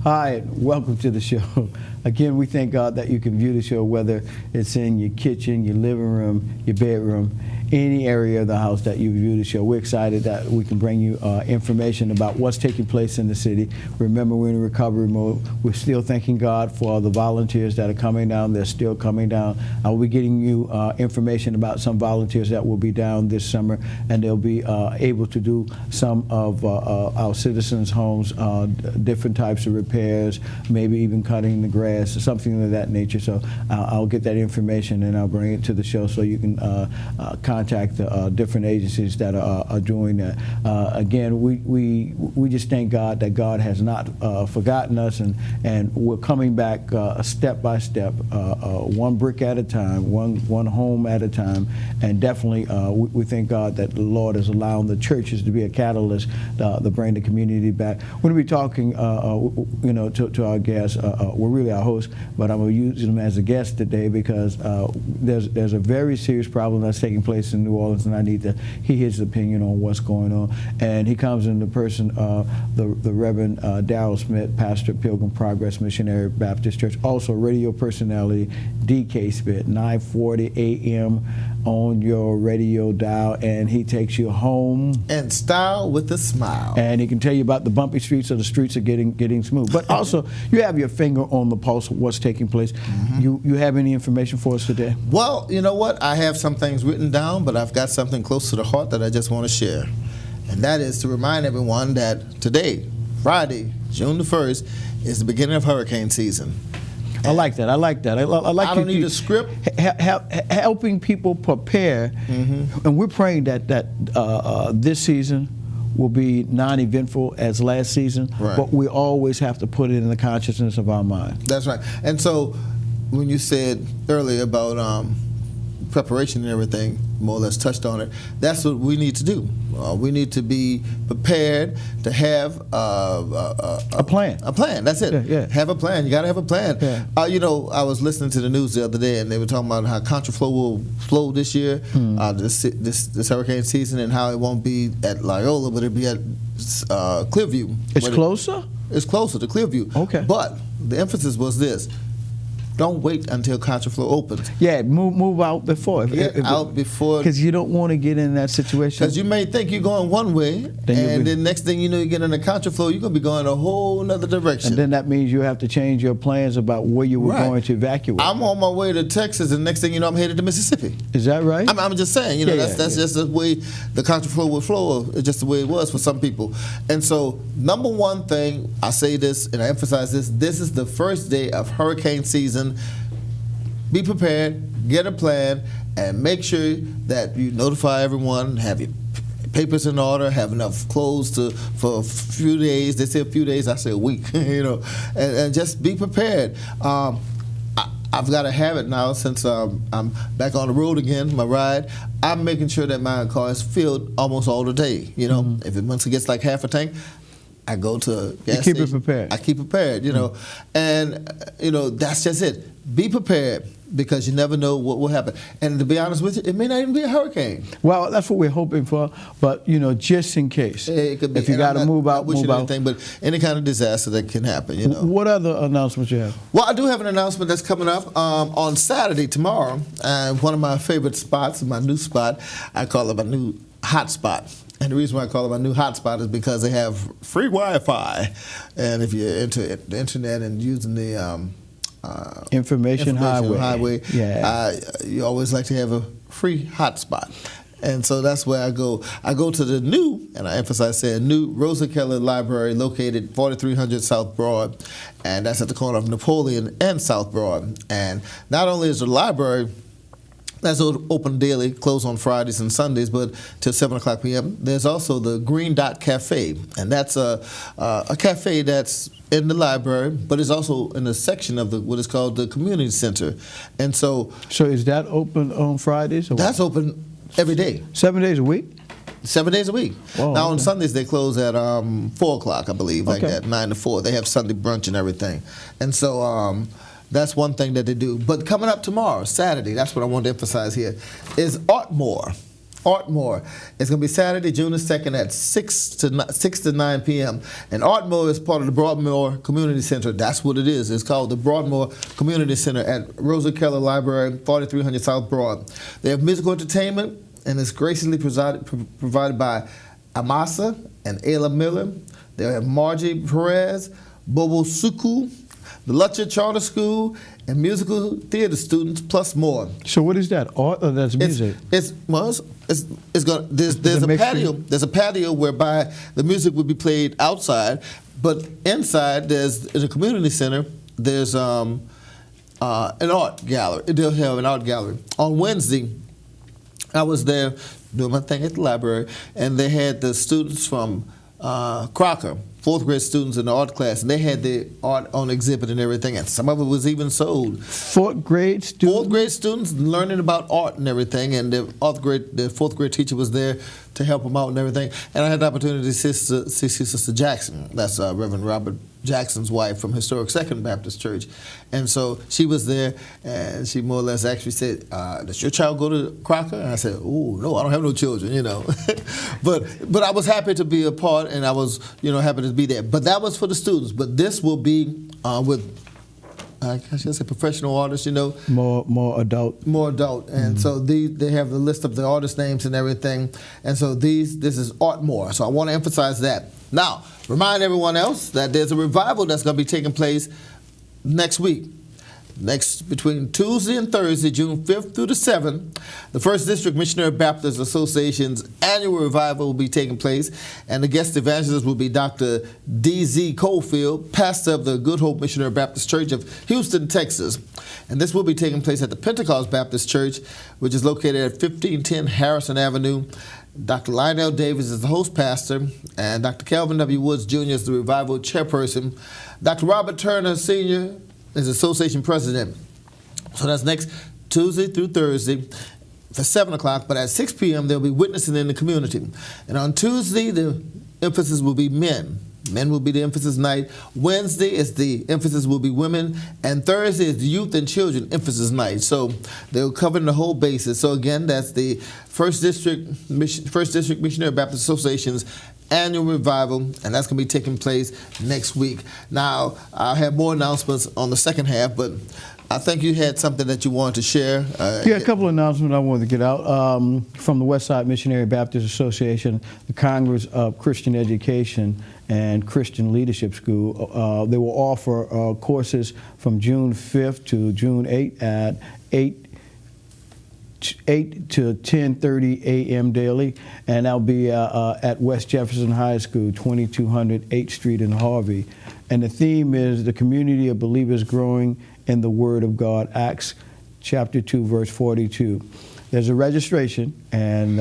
Hi, welcome to the show. Again, we thank God that you can view the show, whether it's in your kitchen, your living room, your bedroom, any area of the house that you view the show. We're excited that we can bring you information about what's taking place in the city. Remember, we're in recovery mode. We're still thanking God for the volunteers that are coming down. They're still coming down. I will be getting you information about some volunteers that will be down this summer, and they'll be able to do some of our citizens' homes, different types of repairs, maybe even cutting the grass, something of that nature. So I'll get that information and I'll bring it to the show so you can contact the different agencies that are doing that. Again, we just thank God that God has not forgotten us, and we're coming back step by step, one brick at a time, one home at a time, and definitely we thank God that the Lord is allowing the churches to be a catalyst to bring the community back. We're going to be talking, to our guests. We're really our host, but I'm going to use them as a guest today because there's a very serious problem that's taking place in New Orleans, and I need to hear his opinion on what's going on. And he comes in the person of the Reverend Darrell Smith, pastor at Pilgrim Progress Missionary Baptist Church, also radio personality, D.K. Smith, 9:40 a.m. on your radio dial, and he takes you home in style with a smile. And he can tell you about the bumpy streets, or the streets are getting smooth. But also, you have your finger on the pulse of what's taking place. Mm-hmm. You have any information for us today? Well, you know what? I have some things written down, but I've got something close to the heart that I just want to share. And that is to remind everyone that today, Friday, June the 1st, is the beginning of hurricane season. I like that. I like I don't need a script. Helping people prepare, and we're praying that this season will be non-eventful as last season, right. But we always have to put it in the consciousness of our mind. That's right. And so when you said earlier about preparation and everything, more or less touched on it, that's what we need to do. We need to be prepared to have a plan. A plan, that's it. Yeah. Have a plan. You got to have a plan. Yeah. I was listening to the news the other day, and they were talking about how contraflow will flow this year, this hurricane season, and how it won't be at Loyola, but it'll be at Clearview. It's closer? It's closer to Clearview. Okay. But the emphasis was this: don't wait until contraflow opens. Yeah, move out before. Out before. Because you don't want to get in that situation. Because you may think you're going one way, and then next thing you know, you get in a contraflow, you're going to be going a whole other direction. And then that means you have to change your plans about where you were going to evacuate. I'm on my way to Texas, and next thing you know, I'm headed to Mississippi. Is that right? I'm just saying, that's just the way the contraflow will flow. It's just the way it was for some people. And so, number one thing, I say this, and I emphasize this is the first day of hurricane season. Be prepared, get a plan, and make sure that you notify everyone, have your papers in order, have enough clothes for a few days. They say a few days, I say a week, and just be prepared. I've got a habit now since I'm back on the road again, my ride. I'm making sure that my car is filled almost all the day. If it once it gets like half a tank, I go to a gas station. Keep it prepared. I keep prepared, and that's just it. Be prepared, because you never know what will happen. And to be honest with you, it may not even be a hurricane. Well, that's what we're hoping for, but just in case. It could be. If you got to move out, move out. Anything, but any kind of disaster that can happen, What other announcements you have? Well, I do have an announcement that's coming up on Saturday, tomorrow. One of my favorite spots, my new spot, I call it my new hot spot. And the reason why I call it my new hotspot is because they have free Wi-Fi. And if you're into the internet and using the information highway. Yeah. You always like to have a free hotspot. And so that's where I go. I go to the new, and I emphasize saying new, Rosa Kelly Library, located 4300 South Broad. And that's at the corner of Napoleon and South Broad. And not only is the library that's open daily, closed on Fridays and Sundays, but till 7 o'clock p.m. There's also the Green Dot Cafe, and that's a cafe that's in the library, but it's also in a section of what is called the community center. And so is that open on Fridays? That's open every day. 7 days a week? 7 days a week. Whoa, now, on Sundays, they close at 4 o'clock, I believe, like that, 9 to 4. They have Sunday brunch and everything. And so that's one thing that they do. But coming up tomorrow, Saturday, that's what I want to emphasize here, is Artmore. Artmore. It's going to be Saturday, June the 2nd at 6 to 9 p.m. And Artmore is part of the Broadmoor Community Center. That's what it is. It's called the Broadmoor Community Center at Rosa Keller Library, 4300 South Broad. They have musical entertainment, and it's graciously provided by Amasa and Ayla Miller. They have Margie Perez, Bobo Suku, the Lutcher Charter School, and musical theater students, plus more. So what is that? Art or that's music? There's a patio. There's a patio whereby the music would be played outside, but inside in the community center there's an art gallery. They'll have an art gallery. On Wednesday, I was there doing my thing at the library, and they had the students from Crocker, 4th grade students in the art class, and they had the art on exhibit and everything, and some of it was even sold. 4th grade students? 4th grade students learning about art and everything, and the 4th grade teacher was there to help them out and everything. And I had the opportunity to see Sister Jackson. That's Reverend Robert Jackson's wife from Historic Second Baptist Church. And so she was there, and she more or less actually said, does your child go to Crocker? And I said, oh, no, I don't have no children, you know. but I was happy to be a part, and I was, happy to be there. But that was for the students. But this will be with, I should say, professional artists, More adult. More adult. And so they have the list of the artist names and everything. And so this is Artmore. So I want to emphasize that. Now, remind everyone else that there's a revival that's going to be taking place next week. Between Tuesday and Thursday, June 5th through the 7th, the 1st District Missionary Baptist Association's annual revival will be taking place, and the guest evangelist will be Dr. D.Z. Cofield, pastor of the Good Hope Missionary Baptist Church of Houston, Texas. And this will be taking place at the Pentecost Baptist Church, which is located at 1510 Harrison Avenue. Dr. Lionel Davis is the host pastor, and Dr. Calvin W. Woods, Jr. is the revival chairperson. Dr. Robert Turner, Sr. is association president. So that's next Tuesday through Thursday for 7 o'clock, but at 6 p.m. they'll be witnessing in the community. And on Tuesday, the emphasis will be men. Men will be the emphasis night. Wednesday is the emphasis will be women, and Thursday is the youth and children emphasis night. So they'll cover the whole basis. So again, that's the First District Missionary Baptist Association's annual revival, and that's going to be taking place next week. Now, I'll have more announcements on the second half, but I think you had something that you wanted to share. Yeah, a couple of announcements I wanted to get out. From the Westside Missionary Baptist Association, the Congress of Christian Education and Christian Leadership School, they will offer courses from June 5th to June 8th at 8 to 10:30 a.m. daily, and that'll be at West Jefferson High School, 2200 8th Street in Harvey. And the theme is the community of believers growing in the Word of God, Acts chapter 2, verse 42. There's a registration, and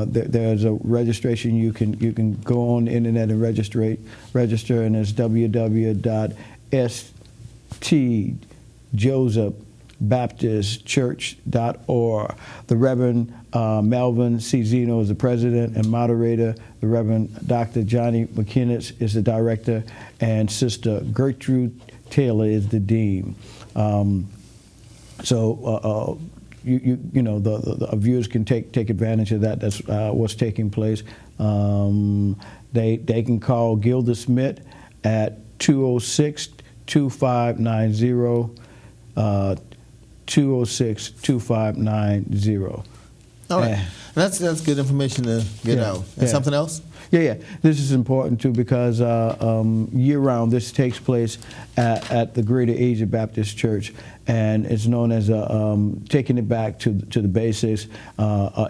there's a registration. You can go on the internet and register, and it's www.stjosephbaptistchurch.org. The Reverend Melvin C. Zeno is the president and moderator. The Reverend Dr. Johnny McKinnis is the director, and Sister Gertrude Taylor is the dean. The viewers can take advantage of that. That's what's taking place. They can call Gilda Smith at 206-2590, 206-2590. All right. That's good information to get out. And something else? Yeah. This is important too because year-round this takes place at the Greater Asia Baptist Church, and it's known as taking it back to the basics,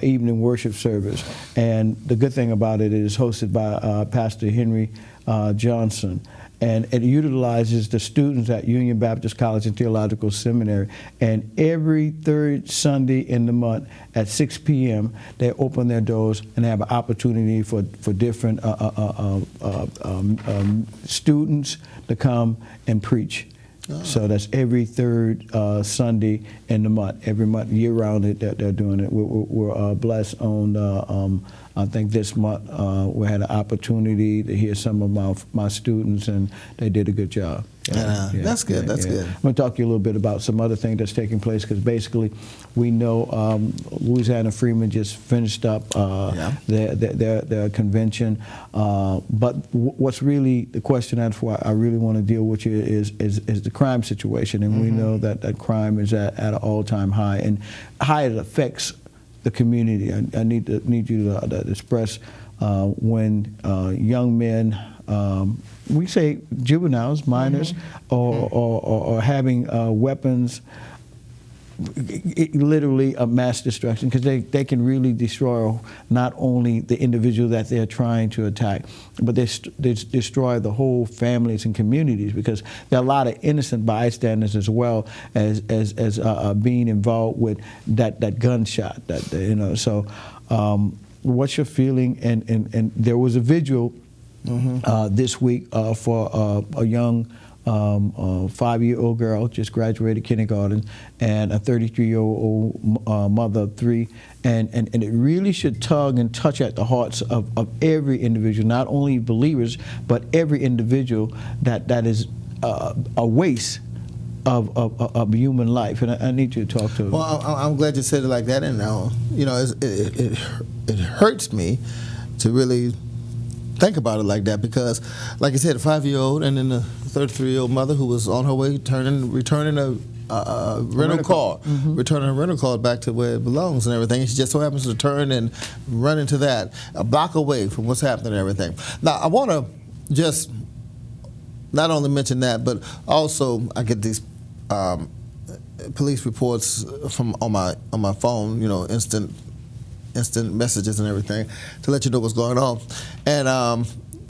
evening worship service. And the good thing about it is hosted by Pastor Henry Johnson. And it utilizes the students at Union Baptist College and Theological Seminary. And every third Sunday in the month at 6 p.m., they open their doors and have an opportunity for different students to come and preach. Oh. So that's every third Sunday in the month. Every month, year-round, they're doing it. We're blessed on, I think this month, we had an opportunity to hear some of my students, and they did a good job. That's good. That's good. I'm going to talk to you a little bit about some other thing that's taking place, because basically we know Louisiana Freemen just finished up their convention. But what's really the question that's why I really want to deal with you is the crime situation. And we know that crime is at an all-time high, and how it affects the community. I need you to express when young men, we say juveniles, minors, or having weapons, literally a mass destruction, because they can really destroy not only the individual that they're trying to attack, but they destroy the whole families and communities, because there are a lot of innocent bystanders as well as being involved with that gunshot. So what's your feeling? And there was a vigil this week for a young 5-year-old girl, just graduated kindergarten, and a 33-year-old mother of 3, and it really should tug and touch at the hearts of every individual, not only believers, but every individual that is a waste of human life. And I need you to talk to. Well, I'm glad you said it like that, and it hurts me to really think about it like that, because, like I said, a 5-year-old and then a 33-year-old mother who was on her way returning a rental car, returning a rental car back to where it belongs and everything. She just so happens to turn and run into that a block away from what's happening and everything. Now, I want to just not only mention that, but also I get these police reports from on my phone, instant messages and everything to let you know what's going on. And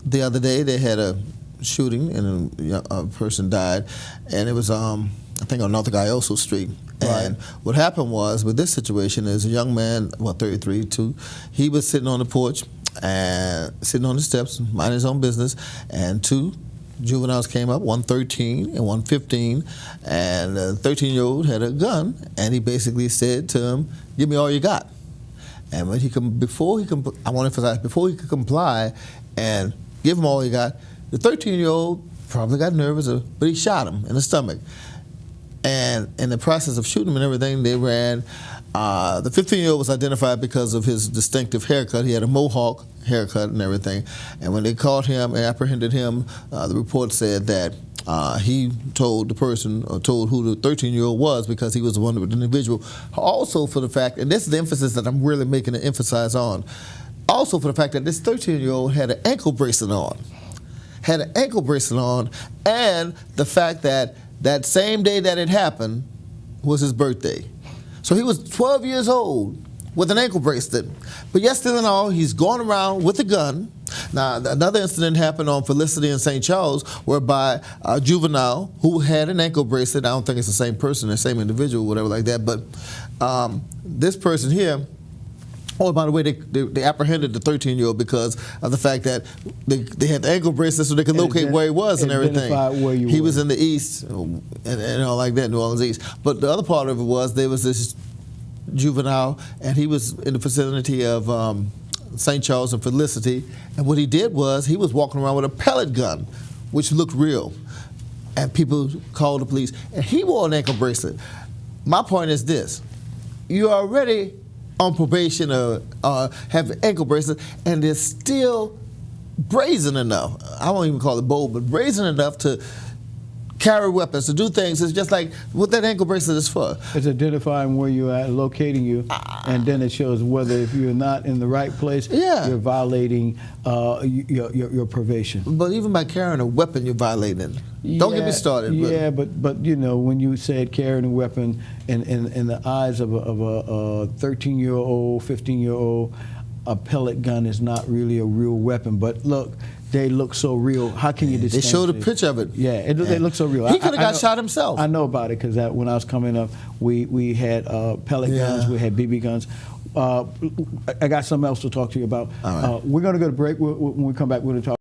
the other day they had a shooting and a person died, and it was I think on North Gayoso Street. And what happened was, with this situation, is a young man, 33, he was sitting on the porch and sitting on the steps, minding his own business, and 2 juveniles came up, one 13 and one 15, and the 13-year-old had a gun, and he basically said to him, "Give me all you got." And when before he could comply and give him all he got, the 13-year-old probably got nervous, but he shot him in the stomach. And in the process of shooting him and everything, they ran. The 15-year-old was identified because of his distinctive haircut. He had a mohawk haircut and everything. And when they caught him and apprehended him, the report said that he told the person, or told who the 13-year-old was, because he was the one with the individual. Also for the fact, and this is the emphasis that I'm really making an emphasize on, also for the fact that this 13-year-old had an ankle bracelet on. And the fact that that same day that it happened was his birthday. So he was 12 years old with an ankle bracelet. But yet still in all, he's going around with a gun. Now, another incident happened on Felicity in St. Charles, whereby a juvenile who had an ankle bracelet, I don't think it's the same person, the same individual, whatever like that, but this person here, by the way, they apprehended the 13-year-old because of the fact that they had the ankle bracelet so they could locate where he was and everything. Where he was in the east and all like that, New Orleans East. But the other part of it was there was this juvenile, and he was in the vicinity of St. Charles and Felicity, and what he did was he was walking around with a pellet gun, which looked real, and people called the police, and he wore an ankle bracelet. My point is this: you're already on probation or have an ankle bracelet, and they're still brazen enough, I won't even call it bold, but brazen enough to carry weapons, to do things. It's just like what that ankle bracelet is for. It's identifying where you're at, locating you, and then it shows whether if you're not in the right place, you're violating your probation. But even by carrying a weapon, you're violating. Don't get me started. But when you said carrying a weapon in the eyes of a 13-year-old, 15-year-old, a pellet gun is not really a real weapon. But look, they look so real. How can you distinguish? They showed a picture of it. They look so real. He could have got shot himself. I know about it because when I was coming up, we had pellet guns, we had BB guns. I got something else to talk to you about. All right. We're going to go to break. When we come back, we're going to talk.